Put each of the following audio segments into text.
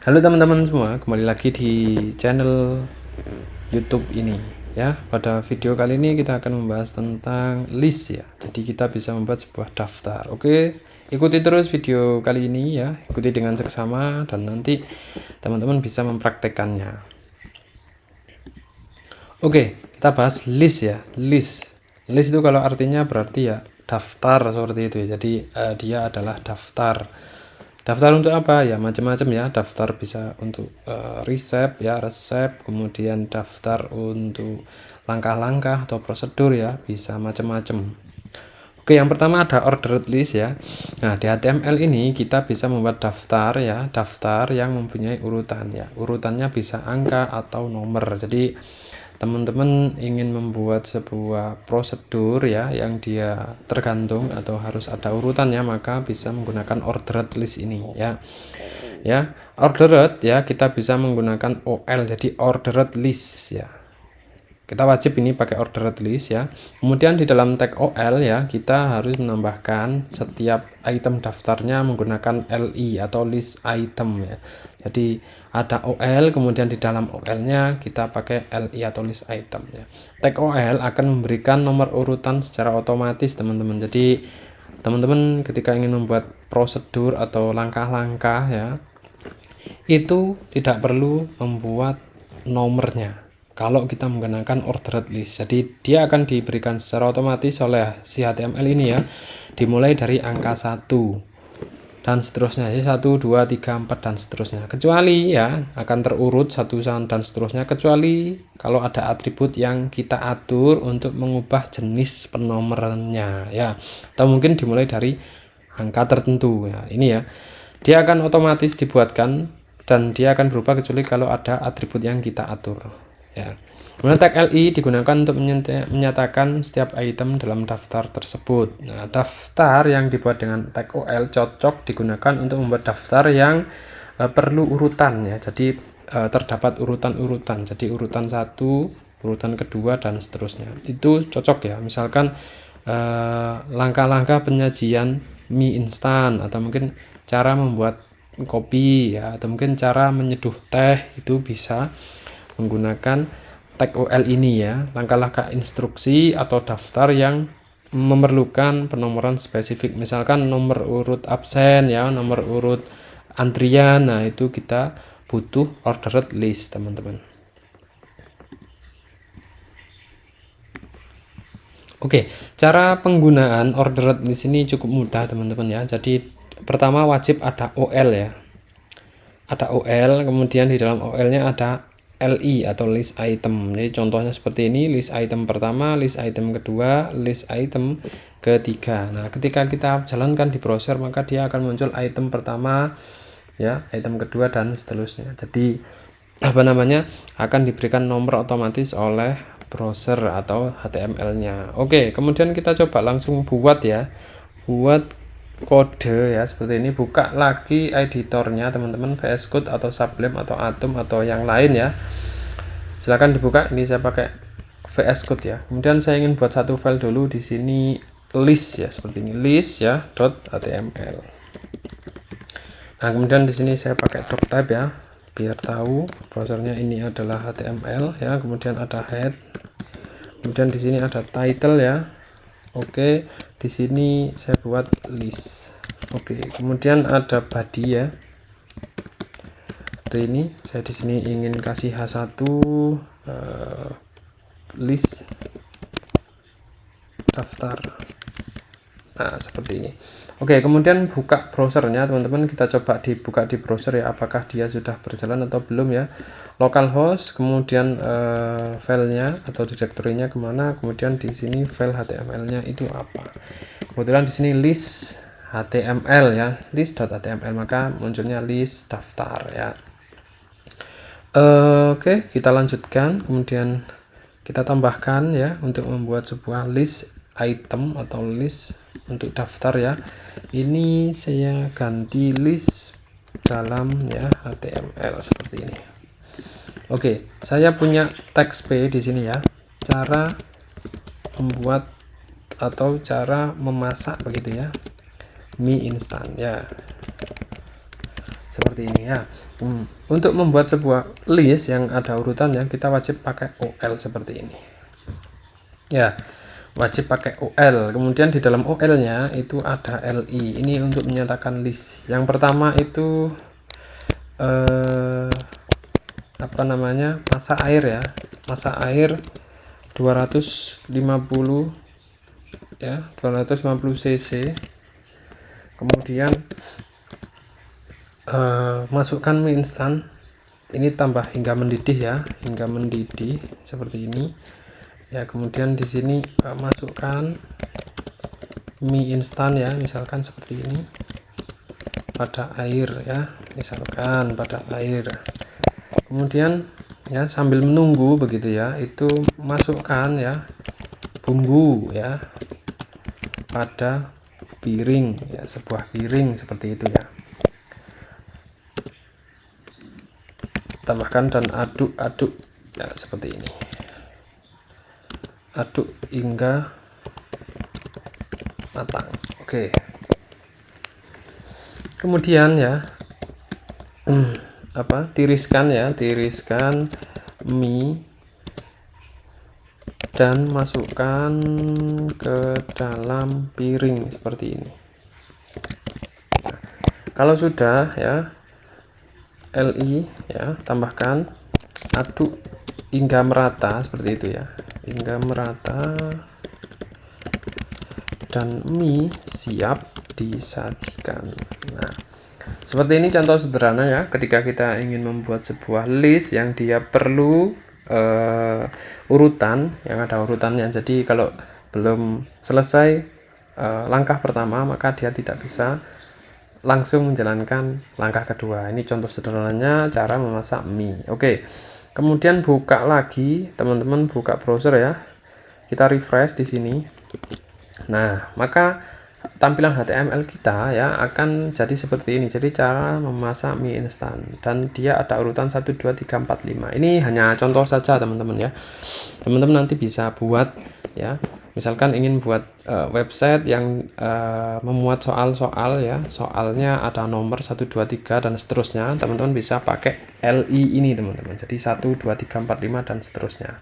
Halo teman-teman semua, kembali lagi di channel YouTube ini ya. Pada video kali ini kita akan membahas tentang list ya. Jadi kita bisa membuat sebuah daftar. Oke, ikuti terus video kali ini ya. Ikuti dengan seksama dan nanti teman-teman bisa mempraktekannya. Oke, kita bahas list ya. List itu kalau artinya berarti ya daftar seperti itu ya. Jadi dia adalah daftar. Daftar untuk apa ya, macam-macam ya. Daftar bisa untuk resep, kemudian daftar untuk langkah-langkah atau prosedur ya, bisa macam-macam. Oke, yang pertama ada ordered list ya. Nah, di HTML ini kita bisa membuat daftar ya, daftar yang mempunyai urutan ya. Urutannya bisa angka atau nomor. Jadi teman-teman ingin membuat sebuah prosedur ya yang dia tergantung atau harus ada urutannya, maka bisa menggunakan ordered list ini ya. Ordered ya, kita bisa menggunakan OL, jadi ordered list ya. Kita wajib ini pakai ordered list ya. Kemudian di dalam tag OL ya, kita harus menambahkan setiap item daftarnya menggunakan LI atau list item ya. Jadi ada OL, kemudian di dalam OL-nya kita pakai LI atau list item ya. Tag OL akan memberikan nomor urutan secara otomatis, teman-teman. Jadi teman-teman ketika ingin membuat prosedur atau langkah-langkah ya, itu tidak perlu membuat nomornya kalau kita menggunakan ordered list. Jadi dia akan diberikan secara otomatis oleh si HTML ini ya, dimulai dari angka 1 dan seterusnya ya, 1, 2, 3, 4 dan seterusnya, kecuali ya akan terurut 1 dan seterusnya, kecuali kalau ada atribut yang kita atur untuk mengubah jenis penomorannya ya, atau mungkin dimulai dari angka tertentu ya. Ini ya, dia akan otomatis dibuatkan dan dia akan berubah kecuali kalau ada atribut yang kita atur ya. Kemudian tag LI digunakan untuk menyatakan setiap item dalam daftar tersebut. Nah, daftar yang dibuat dengan tag OL cocok digunakan untuk membuat daftar yang perlu urutan ya. Jadi terdapat urutan-urutan. Jadi urutan 1, urutan kedua dan seterusnya. Itu cocok ya. Misalkan langkah-langkah penyajian mie instan, atau mungkin cara membuat kopi ya, atau mungkin cara menyeduh teh, itu bisa menggunakan tag OL ini ya. Langkah-langkah instruksi atau daftar yang memerlukan penomoran spesifik, misalkan nomor urut absen ya, nomor urut antrian. Nah, itu kita butuh ordered list, teman-teman. Oke, cara penggunaan ordered list ini cukup mudah, teman-teman ya. Jadi pertama wajib ada OL ya. Ada OL, kemudian di dalam OL-nya ada LI atau list item. Jadi contohnya seperti ini, list item pertama, list item kedua, list item ketiga. Nah, ketika kita jalankan di browser, maka dia akan muncul item pertama ya, item kedua dan seterusnya. Jadi akan diberikan nomor otomatis oleh browser atau HTML-nya. Oke, kemudian kita coba langsung buat ya. Buat kode ya seperti ini. Buka lagi editornya, teman-teman, VS Code atau Sublime atau Atom atau yang lain ya. Silahkan dibuka. Ini saya pakai VS Code ya. Kemudian saya ingin buat satu file dulu di sini, list ya, seperti ini, list ya .html. Nah, kemudian di sini saya pakai doctype ya, biar tahu browsernya ini adalah HTML ya. Kemudian ada head, kemudian di sini ada title ya. Oke, di sini saya buat list. Oke, kemudian ada body ya. Seperti ini, saya di sini ingin kasih H1 list daftar. Nah, seperti ini. Oke, kemudian buka browsernya, teman-teman. Kita coba dibuka di browser ya, apakah dia sudah berjalan atau belum ya. Localhost, kemudian filenya atau direktorinya kemana, kemudian di sini file HTML-nya itu apa. Kemudian di sini list HTML ya, list.html, maka munculnya list daftar ya. Oke, kita lanjutkan. Kemudian kita tambahkan ya untuk membuat sebuah list item atau list untuk daftar ya. Ini saya ganti list dalam ya HTML seperti ini. Oke, saya punya teks P di sini ya. Cara membuat atau cara memasak begitu ya, mie instan ya. seperti ini ya. Untuk membuat sebuah list yang ada urutannya, kita wajib pakai OL seperti ini ya, wajib pakai OL. Kemudian di dalam OL nya itu ada LI, ini untuk menyatakan list. Yang pertama itu apa namanya, massa air ya, massa air 250 ya, 250 cc. Kemudian masukkan mie instan, ini tambah hingga mendidih ya, hingga mendidih seperti ini ya. Kemudian di sini masukkan mie instan ya, misalkan seperti ini, pada air ya, misalkan pada air. Kemudian ya, sambil menunggu begitu ya, itu masukkan ya bumbu ya pada piring ya, sebuah piring seperti itu ya. Tambahkan dan aduk-aduk ya, seperti ini. Aduk hingga matang. Oke. Kemudian ya, tiriskan ya, tiriskan mie dan masukkan ke dalam piring seperti ini. Nah, kalau sudah ya, LI ya, tambahkan, aduk hingga merata seperti itu ya, hingga merata, dan mie siap disajikan. Nah, seperti ini contoh sederhana ya, ketika kita ingin membuat sebuah list yang dia perlu urutan, yang ada urutannya. Jadi kalau belum selesai langkah pertama, maka dia tidak bisa langsung menjalankan langkah kedua. Ini contoh sederhananya cara memasak mie. Oke. Kemudian buka lagi, teman-teman buka browser ya. Kita refresh di sini. Nah, maka tampilan HTML kita ya akan jadi seperti ini. Jadi cara memasak mie instan, dan dia ada urutan 1 2 3 4 5. Ini hanya contoh saja teman-teman ya. Teman-teman nanti bisa buat ya. Misalkan ingin buat website yang memuat soal-soal ya, soalnya ada nomor 1 2 3 dan seterusnya, teman-teman bisa pakai LI ini teman-teman. Jadi 1 2 3 4 5 dan seterusnya.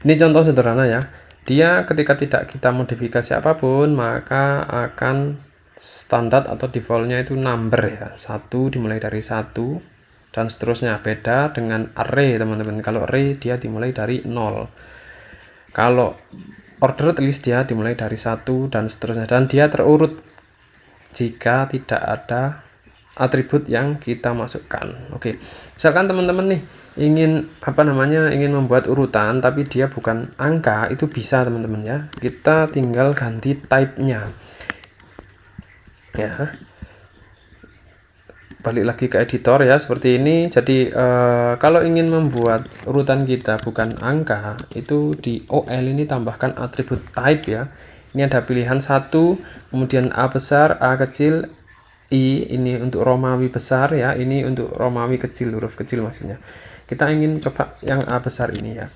Ini contoh sederhana ya. Dia ketika tidak kita modifikasi apapun, maka akan standar atau defaultnya itu number ya, 1 dimulai dari 1 dan seterusnya. Beda dengan array teman-teman. Kalau array dia dimulai dari 0. Kalau ordered list dia dimulai dari 1 dan seterusnya, dan dia terurut jika tidak ada atribut yang kita masukkan. Oke. Misalkan teman-teman nih ingin ingin membuat urutan tapi dia bukan angka, itu bisa teman-teman ya. Kita tinggal ganti type-nya. Ya. Balik lagi ke editor ya, seperti ini. Jadi kalau ingin membuat urutan kita bukan angka, itu di OL ini tambahkan atribut type ya. Ini ada pilihan 1, kemudian A besar, A kecil, I ini untuk Romawi besar ya, ini untuk Romawi kecil, huruf kecil maksudnya. Kita ingin coba yang A besar ini ya.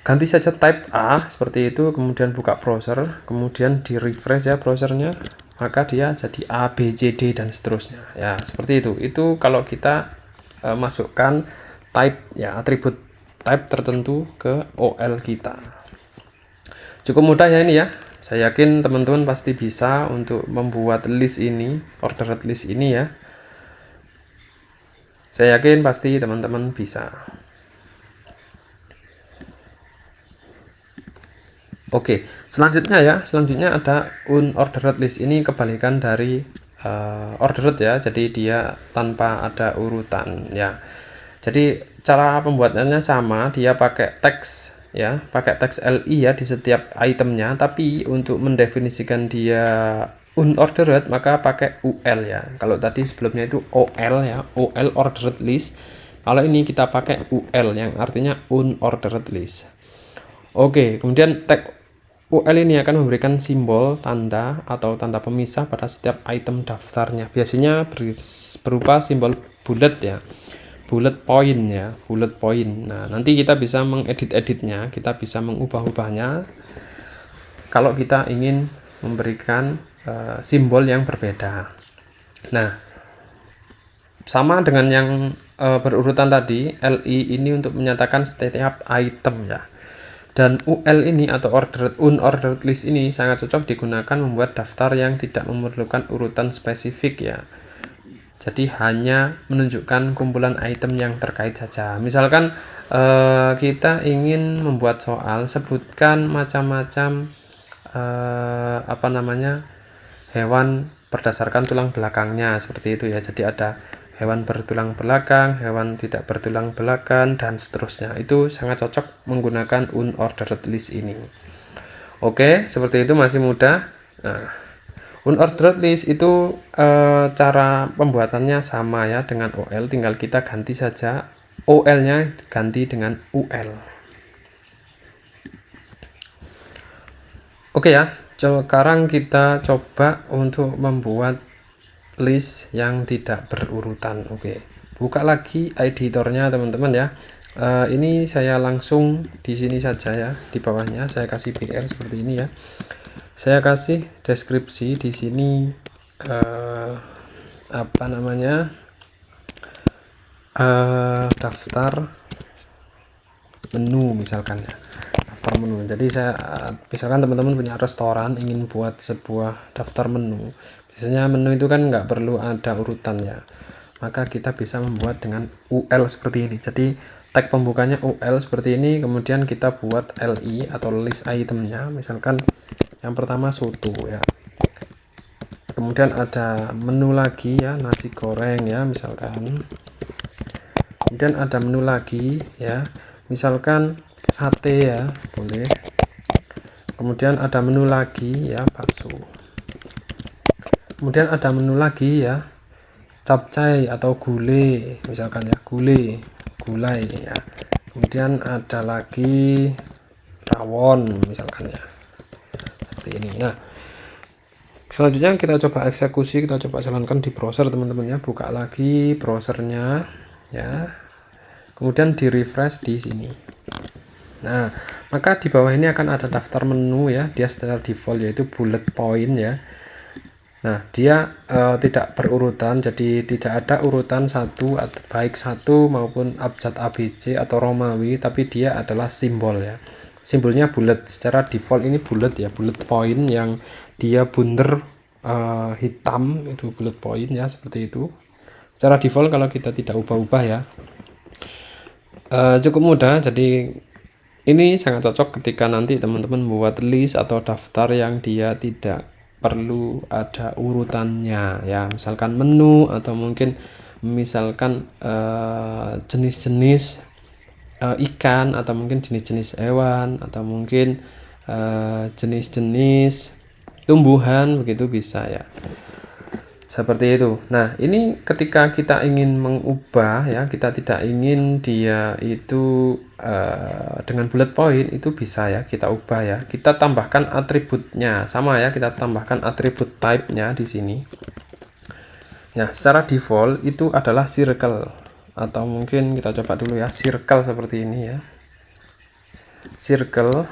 Ganti saja type A seperti itu, kemudian buka browser, kemudian di refresh ya browsernya, maka dia jadi A, B, C, D dan seterusnya ya, seperti itu. Itu kalau kita masukkan type ya, atribut type tertentu ke OL kita. Cukup mudah ya ini ya. Saya yakin teman-teman pasti bisa untuk membuat list ini, ordered list ini ya. Saya yakin pasti teman-teman bisa. Oke, selanjutnya ada unordered list. Ini kebalikan dari ordered ya, jadi dia tanpa ada urutan ya. Jadi cara pembuatannya sama, dia pakai teks ya, pakai teks LI ya di setiap itemnya, tapi untuk mendefinisikan dia unordered maka pakai UL ya. Kalau tadi sebelumnya itu OL ya, OL ordered list. Kalau ini kita pakai UL yang artinya unordered list. Oke, kemudian tag UL ini akan memberikan simbol tanda atau tanda pemisah pada setiap item daftarnya. Biasanya berupa simbol bullet ya, bullet point ya, bullet point. Nah, nanti kita bisa mengedit-editnya, kita bisa mengubah-ubahnya kalau kita ingin memberikan simbol yang berbeda. Nah, Sama dengan yang berurutan tadi, LI ini untuk menyatakan setiap item ya. Dan UL ini atau unordered list ini sangat cocok digunakan membuat daftar yang tidak memerlukan urutan spesifik ya. Jadi hanya menunjukkan kumpulan item yang terkait saja. Misalkan kita ingin membuat soal, sebutkan macam-macam hewan berdasarkan tulang belakangnya, seperti itu ya. Jadi ada hewan bertulang belakang, hewan tidak bertulang belakang, dan seterusnya. Itu sangat cocok menggunakan unordered list ini. Oke, seperti itu, masih mudah. Nah, unordered list itu cara pembuatannya sama ya dengan OL, tinggal kita ganti saja OL-nya ganti dengan UL. Oke ya, sekarang kita coba untuk membuat list yang tidak berurutan. Oke, buka lagi editornya teman-teman ya. Ini saya langsung di sini saja ya, di bawahnya saya kasih BR seperti ini ya. Saya kasih deskripsi di sini daftar menu misalkan ya. Daftar menu. Jadi misalkan teman-teman punya restoran ingin buat sebuah daftar menu. Biasanya menu itu kan nggak perlu ada urutan ya. Maka kita bisa membuat dengan UL seperti ini. Jadi tag pembukanya UL seperti ini, kemudian kita buat LI atau list itemnya. Misalkan yang pertama soto ya. Kemudian ada menu lagi ya, nasi goreng ya misalkan. Kemudian ada menu lagi ya, misalkan sate ya, boleh. Kemudian ada menu lagi ya, bakso. Kemudian ada menu lagi ya, capcay atau gulai misalkan ya, gulai ya. Kemudian ada lagi rawon misalkan ya, seperti ini. Nah, selanjutnya kita coba eksekusi, kita coba jalankan di browser teman-teman ya. Buka lagi browsernya ya, kemudian di refresh di sini. Nah, maka di bawah ini akan ada daftar menu ya, dia secara default yaitu bullet point ya. Nah, dia tidak berurutan, jadi tidak ada urutan satu, baik satu maupun abjad ABC atau Romawi, tapi dia adalah simbol ya. Simbolnya bullet, secara default ini bullet ya, bullet point yang dia bundar hitam, itu bullet point ya, seperti itu. Secara default kalau kita tidak ubah-ubah ya. Cukup mudah, jadi ini sangat cocok ketika nanti teman-teman membuat list atau daftar yang dia tidak perlu ada urutannya ya, misalkan menu atau mungkin misalkan jenis-jenis ikan atau mungkin jenis-jenis hewan atau mungkin jenis-jenis tumbuhan, begitu bisa ya. Seperti itu. Nah, ini ketika kita ingin mengubah ya, kita tidak ingin dia itu dengan bullet point, itu bisa ya kita ubah ya. Kita tambahkan atributnya sama ya, kita tambahkan atribut type-nya di sini. Ya, secara default itu adalah circle atau mungkin kita coba dulu ya, circle seperti ini ya. Circle.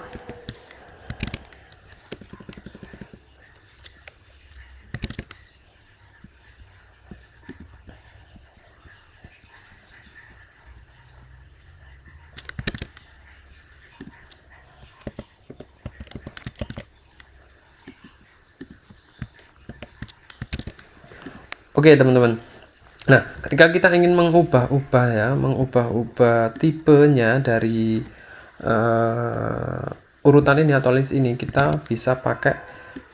Oke teman-teman, nah ketika kita ingin mengubah-ubah ya, mengubah-ubah tipenya dari urutan ini atau list ini, kita bisa pakai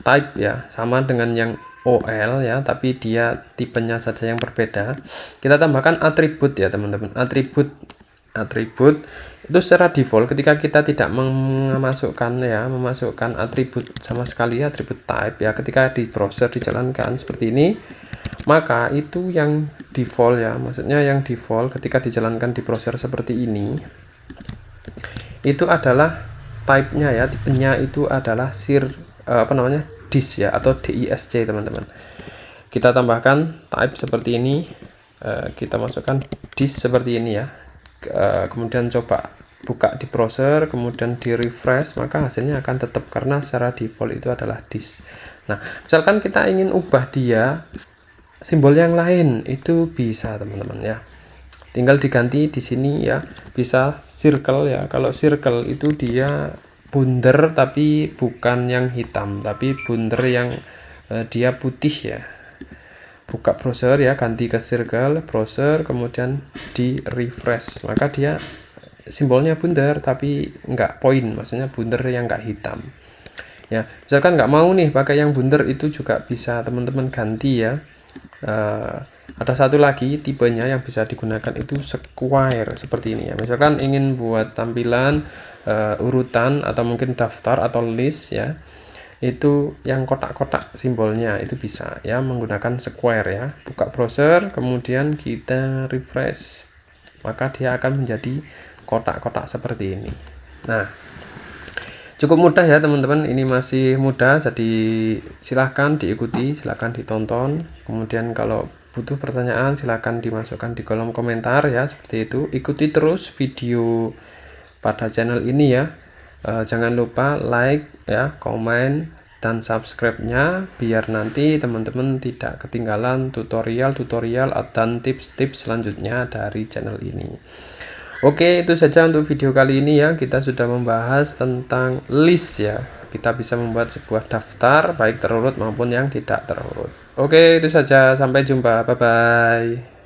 type ya, sama dengan yang OL ya, tapi dia tipenya saja yang berbeda. Kita tambahkan atribut ya teman-teman, atribut itu secara default ketika kita tidak memasukkan atribut sama sekali, atribut type ya, ketika di browser dijalankan seperti ini, maka itu yang default ya, maksudnya yang default ketika dijalankan di browser seperti ini itu adalah type-nya ya, tipenya itu adalah dis ya atau DISC teman-teman. Kita tambahkan type seperti ini, kita masukkan dis seperti ini ya, kemudian coba buka di browser, kemudian di refresh, maka hasilnya akan tetap karena secara default itu adalah dis. Nah, misalkan kita ingin ubah dia simbol yang lain itu bisa teman-teman ya, tinggal diganti di sini ya, bisa circle ya. Kalau circle itu dia bundar tapi bukan yang hitam, tapi bundar yang dia putih ya. Buka browser ya, ganti ke circle browser, kemudian di refresh, maka dia simbolnya bundar tapi nggak poin, maksudnya bundar yang nggak hitam ya. Misalkan nggak mau nih pakai yang bundar, itu juga bisa teman-teman ganti ya. Ada satu lagi tipenya yang bisa digunakan itu square seperti ini ya. Misalkan ingin buat tampilan urutan atau mungkin daftar atau list ya, itu yang kotak-kotak simbolnya itu bisa ya menggunakan square ya. Buka browser kemudian kita refresh, maka dia akan menjadi kotak-kotak seperti ini. Nah, cukup mudah ya teman-teman, ini masih mudah, jadi silahkan diikuti, silahkan ditonton. Kemudian kalau butuh pertanyaan silahkan dimasukkan di kolom komentar ya, seperti itu. Ikuti terus video pada channel ini ya. Jangan lupa like ya, komen dan subscribe-nya biar nanti teman-teman tidak ketinggalan tutorial-tutorial dan tips-tips selanjutnya dari channel ini. Oke, itu saja untuk video kali ini ya. Kita sudah membahas tentang list ya. Kita bisa membuat sebuah daftar baik terurut maupun yang tidak terurut. Oke, itu saja. Sampai jumpa. Bye bye.